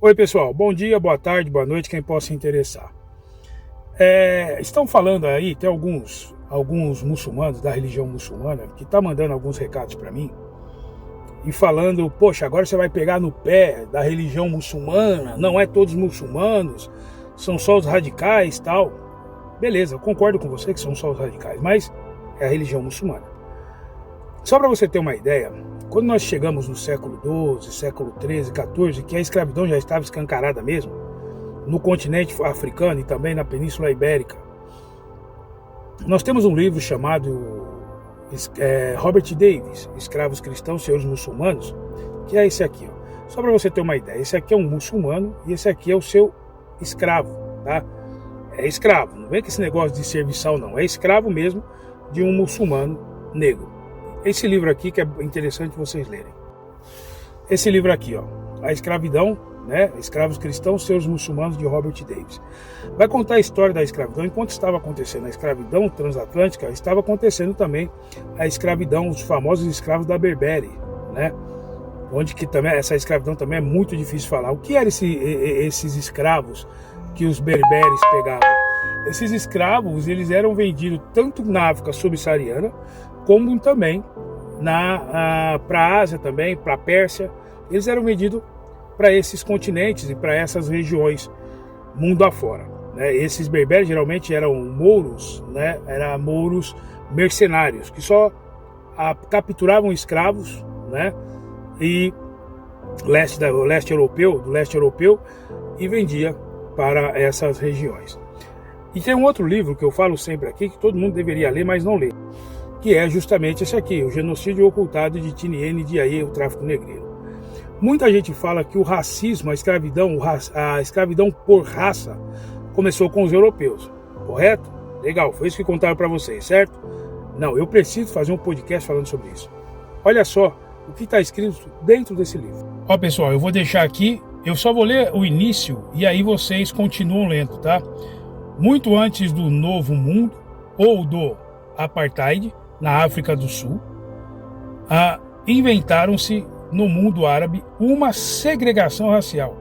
Oi pessoal, bom dia, boa tarde, boa noite, quem possa se interessar. Estão falando aí, tem alguns muçulmanos da religião muçulmana que estão mandando alguns recados para mim e falando, poxa, agora você vai pegar no pé da religião muçulmana, não é todos muçulmanos, são só os radicais e tal. Beleza, eu concordo com você que são só os radicais, mas é a religião muçulmana. Só para você ter uma ideia, quando nós chegamos no século XII, século XIII, XIV, que a escravidão já estava escancarada mesmo, no continente africano e também na Península Ibérica, nós temos um livro chamado Robert Davis, Escravos Cristãos, Senhores Muçulmanos, que é esse aqui. Ó. Só para você ter uma ideia, esse aqui é um muçulmano e esse aqui é o seu escravo, tá? É escravo, não vem com esse negócio de serviçal não, é escravo mesmo de um muçulmano negro. Esse livro aqui que é interessante vocês lerem. Esse livro aqui, ó, A Escravidão, né? Escravos Cristãos, Senhores Muçulmanos, de Robert Davis. Vai contar a história da escravidão. Enquanto estava acontecendo a escravidão transatlântica, estava acontecendo também a escravidão, os famosos escravos da Berbere, né? Onde que também essa escravidão também é muito difícil de falar. O que eram esses escravos que os berberes pegavam? Esses escravos, eles eram vendidos tanto na África subsaariana, como também para a Ásia também, para a Pérsia. Eles eram vendidos para esses continentes e para essas regiões mundo afora, né? Esses berberes geralmente eram mouros, né? Eram mouros mercenários que só capturavam escravos, né? E do leste europeu e vendia para essas regiões. E tem um outro livro que eu falo sempre aqui que todo mundo deveria ler, mas não lê, que é justamente esse aqui, O Genocídio Ocultado de Tinian Ndiaye, o Tráfico Negreiro. Muita gente fala que o racismo, a escravidão por raça começou com os europeus, correto? Legal, foi isso que contaram para vocês, certo? Não, eu preciso fazer um podcast falando sobre isso. Olha só o que está escrito dentro desse livro. Ó pessoal, eu vou deixar aqui, eu só vou ler o início e aí vocês continuam lendo, tá? Muito antes do Novo Mundo ou do Apartheid na África do Sul, inventaram-se no mundo árabe uma segregação racial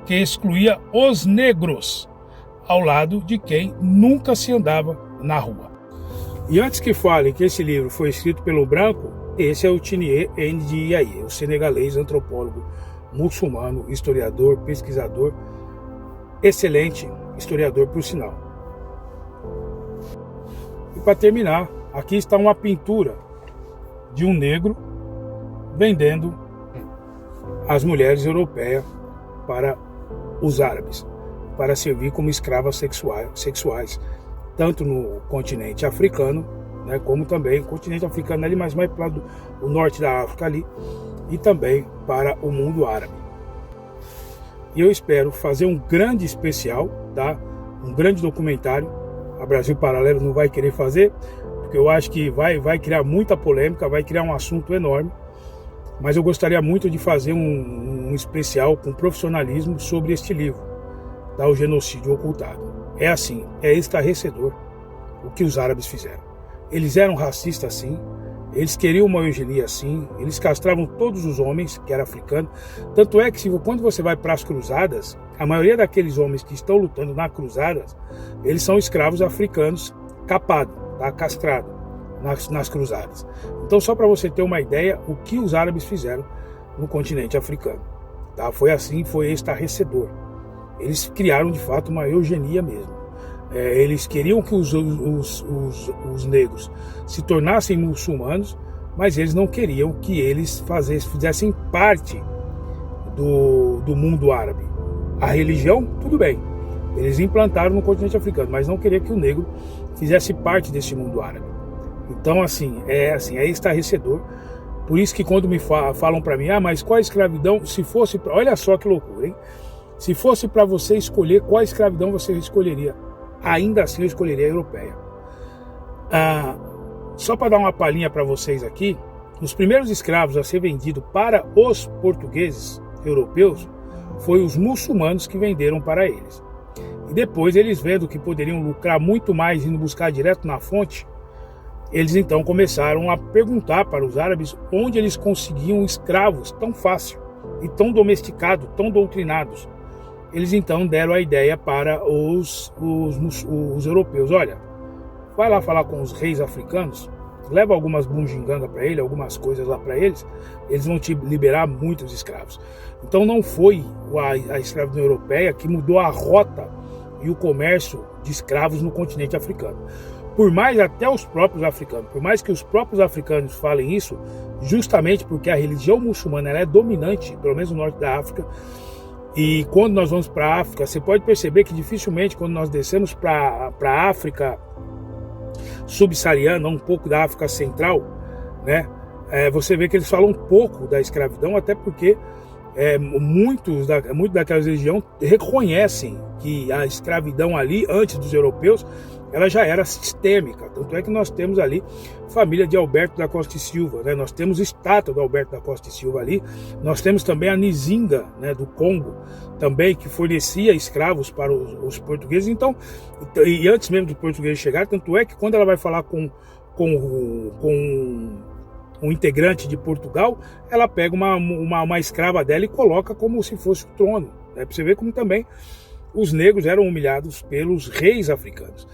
que excluía os negros ao lado de quem nunca se andava na rua. E antes que falem que esse livro foi escrito pelo branco, esse é o Tinian Ndiaye, o senegalês, antropólogo, muçulmano, historiador, pesquisador, excelente historiador por sinal. E para terminar, aqui está uma pintura de um negro vendendo as mulheres europeias para os árabes, para servir como escravas sexuais, tanto no continente africano, né, como também no continente africano ali, mas mais para o norte da África ali, e também para o mundo árabe. E eu espero fazer um grande especial, tá? Um grande documentário. A Brasil Paralelo não vai querer fazer, porque eu acho que vai criar muita polêmica, vai criar um assunto enorme. Mas eu gostaria muito de fazer um especial com profissionalismo sobre este livro, tá? O Genocídio Ocultado. É assim, é estarrecedor o que os árabes fizeram. Eles eram racistas sim, eles queriam uma eugenia sim, eles castravam todos os homens que eram africanos. Tanto é que quando você vai para as cruzadas, a maioria daqueles homens que estão lutando nas cruzadas, eles são escravos africanos capados, tá? Castrados nas cruzadas. Então, só para você ter uma ideia, o que os árabes fizeram no continente africano, tá? Foi assim, foi estarrecedor. Eles criaram de fato uma eugenia mesmo. Eles queriam que os negros se tornassem muçulmanos, mas eles não queriam que eles fizessem parte do mundo árabe. A religião, tudo bem, eles implantaram no continente africano, mas não queriam que o negro fizesse parte desse mundo árabe. Então, é estarrecedor. Por isso que quando me falam para mim, mas qual a escravidão, se fosse, olha só que loucura, hein? Se fosse para você escolher qual escravidão você escolheria, ainda assim eu escolheria a europeia. Só para dar uma palhinha para vocês aqui, os primeiros escravos a ser vendidos para os portugueses europeus foi os muçulmanos que venderam para eles. E depois eles vendo que poderiam lucrar muito mais indo buscar direto na fonte, eles então começaram a perguntar para os árabes onde eles conseguiam escravos tão fácil e tão domesticados, tão doutrinados. eles então deram a ideia para os europeus. Olha, vai lá falar com os reis africanos, leva algumas bungigangas para ele, algumas coisas lá para eles vão te liberar muitos escravos. Então não foi a escravidão europeia que mudou a rota e o comércio de escravos no continente africano. Por mais até os próprios africanos, por mais que os próprios africanos falem isso, justamente porque a religião muçulmana ela é dominante, pelo menos no norte da África, e quando nós vamos para a África, você pode perceber que dificilmente quando nós descemos para a África subsaariana, um pouco da África Central, né, você vê que eles falam um pouco da escravidão, até porque muito daquelas regiões reconhecem que a escravidão ali, antes dos europeus, ela já era sistêmica. Tanto é que nós temos ali família de Alberto da Costa e Silva, né? Nós temos estátua do Alberto da Costa e Silva ali, nós temos também a Nzinga, né, do Congo, também, que fornecia escravos para os portugueses. Então, e antes mesmo dos portugueses chegarem, tanto é que quando ela vai falar com um integrante de Portugal, ela pega uma escrava dela e coloca como se fosse o trono, né? Para você ver como também os negros eram humilhados pelos reis africanos.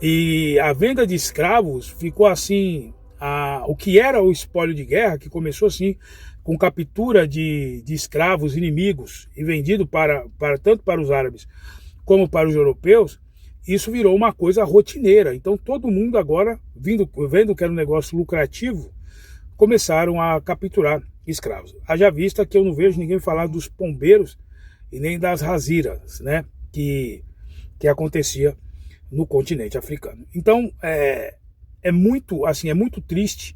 E a venda de escravos ficou assim, o que era o espólio de guerra, que começou assim, com captura de escravos inimigos e vendido tanto para os árabes como para os europeus, isso virou uma coisa rotineira. Então todo mundo agora, vendo que era um negócio lucrativo, começaram a capturar escravos. Haja vista que eu não vejo ninguém falar dos pombeiros e nem das raziras, né, que acontecia no continente africano. Então, é muito triste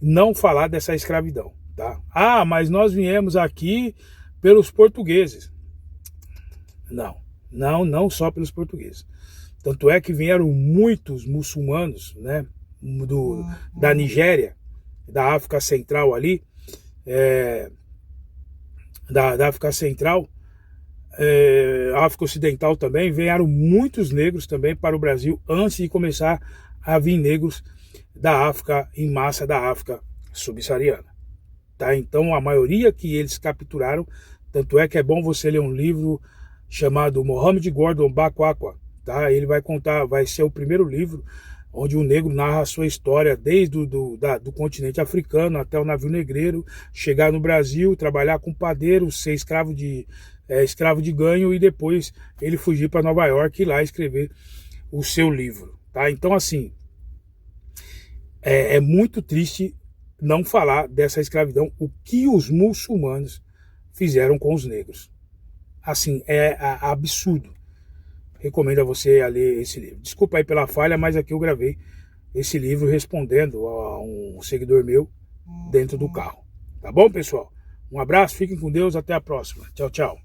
não falar dessa escravidão, tá? Ah, mas nós viemos aqui pelos portugueses. Não só pelos portugueses. Tanto é que vieram muitos muçulmanos, né, da Nigéria, da África Central ali, da África Central, África Ocidental também, vieram muitos negros também para o Brasil antes de começar a vir negros da África, em massa da África subsaariana. Tá? Então a maioria que eles capturaram, tanto é que é bom você ler um livro chamado Mohammed Gordon Bakwakwa, tá? Ele vai contar, vai ser o primeiro livro onde o negro narra a sua história desde do continente africano até o navio negreiro, chegar no Brasil, trabalhar com padeiro, ser escravo de ganho e depois ele fugir para Nova York e lá escrever o seu livro. Tá? Então, assim, é muito triste não falar dessa escravidão, o que os muçulmanos fizeram com os negros. Assim, é absurdo. Recomendo a você a ler esse livro. Desculpa aí pela falha, mas aqui eu gravei esse livro respondendo a um seguidor meu dentro do carro. Tá bom, pessoal? Um abraço, fiquem com Deus, até a próxima. Tchau, tchau.